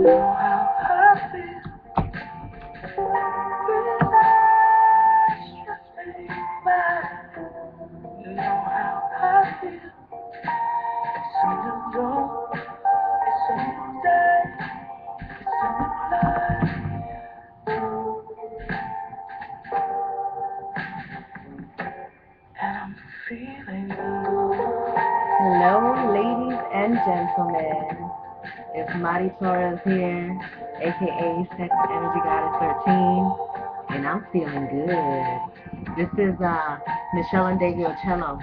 know how I feel. Relax, just be mine. You know how I feel. It's a new dawn. It's a new day. It's a new life. And I'm feeling good. Hello, ladies and gentlemen. It's Mari Torres here, aka Sex Energy Goddess 13, and I'm feeling good. This is Michelle and Davio Cello,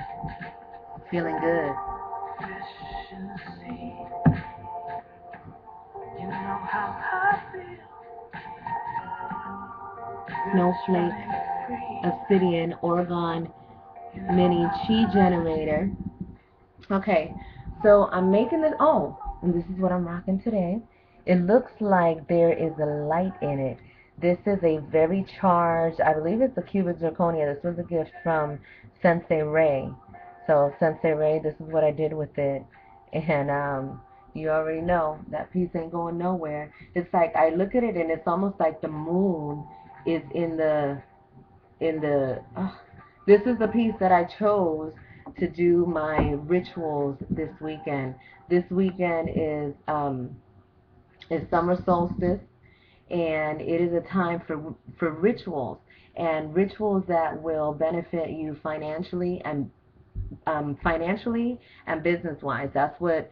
feeling good. Fish in the sea. You know how I feel. Rivers Snowflake, running free. obsidian, Oregon, You know mini how chi I feel. generator. Okay, so I'm making this. Oh, and this is what I'm rocking today. It looks like there is a light in it. This is a very charged, I believe it's a cubic zirconia. This was a gift from Sensei Ray. So Sensei Ray, this is what I did with it. And you already know that piece ain't going nowhere. It's like I look at it and it's almost like the moon is in the this is the piece that I chose to do my rituals this weekend. This weekend is summer solstice, and it is a time for rituals, and rituals that will benefit you financially and business wise. That's where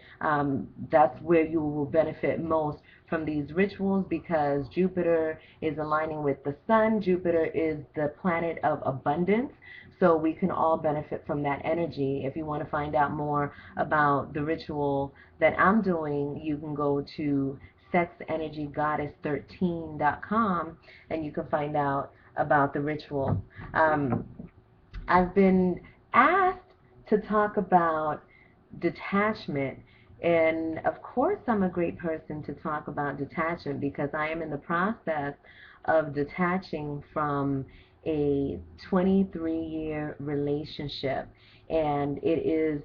you will benefit most from these rituals, because Jupiter is aligning with the sun. Jupiter is the planet of abundance, so we can all benefit from that energy. If you want to find out more about the ritual that I'm doing, you can go to sexenergygoddess13.com and you can find out about the ritual. I've been asked to talk about detachment, and of course, I'm a great person to talk about detachment because I am in the process of detaching from a 23-year relationship, and it's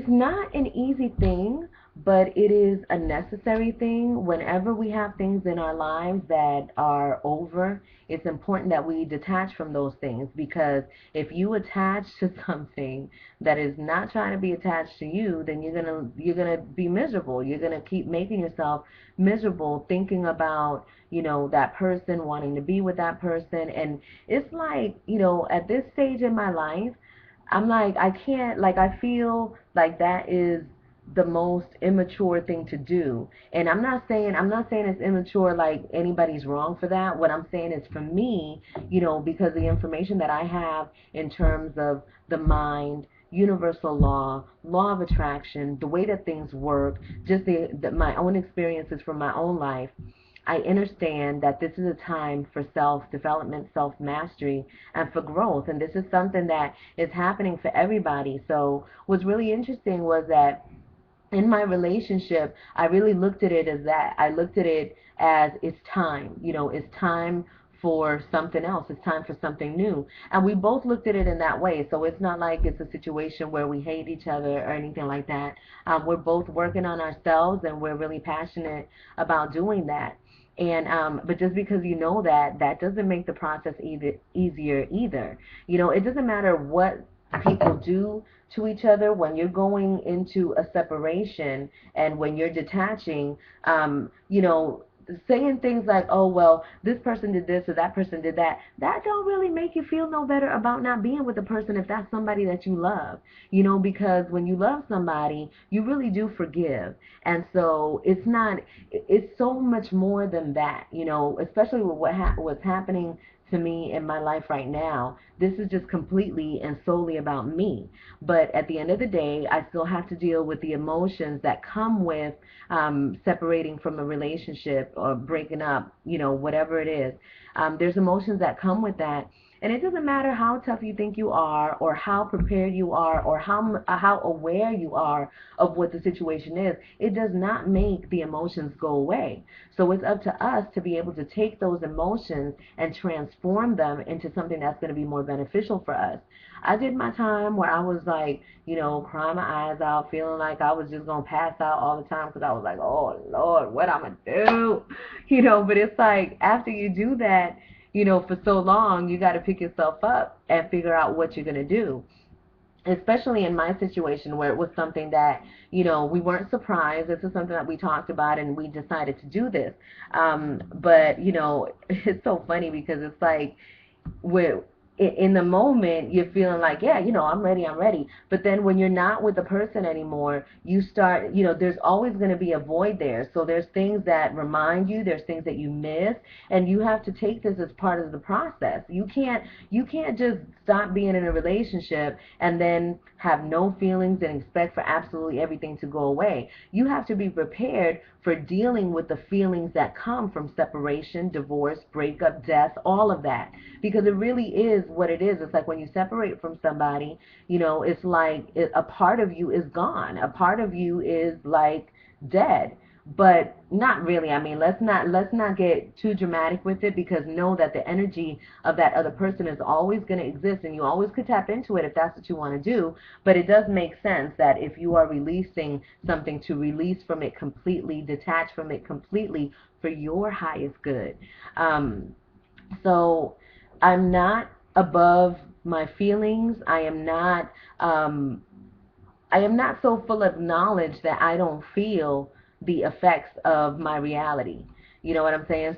not an easy thing, but it is a necessary thing. Whenever we have things in our lives that are over, it's important that we detach from those things, because if you attach to something that is not trying to be attached to you, then you're gonna be miserable. You're gonna keep making yourself miserable thinking about, that person, wanting to be with that person. And it's like, at this stage in my life, I'm like, I can't, like, I feel like that is the most immature thing to do. And I'm not saying it's immature like anybody's wrong for that. What I'm saying is, for me, because the information that I have in terms of the mind, universal law of attraction, the way that things work, just my own experiences from my own life, I understand that this is a time for self-development, self-mastery, and for growth. And this is something that is happening for everybody. So what's really interesting was that in my relationship, I really looked at it as that. I looked at it as, it's time. It's time for something else. It's time for something new. And we both looked at it in that way. So it's not like it's a situation where we hate each other or anything like that. We're both working on ourselves, and we're really passionate about doing that. And but just because you know that, that doesn't make the process easier either. It doesn't matter what people do to each other when you're going into a separation, and when you're detaching. Saying things like, oh, well, this person did this or that person did that, that don't really make you feel no better about not being with a person if that's somebody that you love. Because when you love somebody, you really do forgive. And so it's so much more than that, especially with what's happening to me in my life right now. This is just completely and solely about me. But at the end of the day, I still have to deal with the emotions that come with separating from a relationship or breaking up, whatever it is. There's emotions that come with that. And it doesn't matter how tough you think you are, or how prepared you are, or how aware you are of what the situation is. It does not make the emotions go away. So it's up to us to be able to take those emotions and transform them into something that's going to be more beneficial for us. I did my time where I was like, crying my eyes out, feeling like I was just going to pass out all the time because I was like, oh, Lord, what I'm going to do? But it's like after you do that, for so long, you got to pick yourself up and figure out what you're going to do, especially in my situation where it was something that we weren't surprised. This is something that we talked about and we decided to do this. But it's so funny because it's like where in the moment you're feeling like, yeah, I'm ready. But then when you're not with the person anymore, you start, there's always going to be a void there. So there's things that remind you, there's things that you miss, and you have to take this as part of the process. You can't just stop being in a relationship and then have no feelings and expect for absolutely everything to go away. You have to be prepared for dealing with the feelings that come from separation, divorce, breakup, death, all of that. Because it really is what it is. It's like when you separate from somebody, it's like a part of you is gone. A part of you is like dead. But not really. I mean, let's not get too dramatic with it, because know that the energy of that other person is always going to exist, and you always could tap into it if that's what you want to do. But it does make sense that if you are releasing something, to release from it completely, detach from it completely for your highest good. So I'm not above my feelings. I am not so full of knowledge that I don't feel the effects of my reality. You know what I'm saying?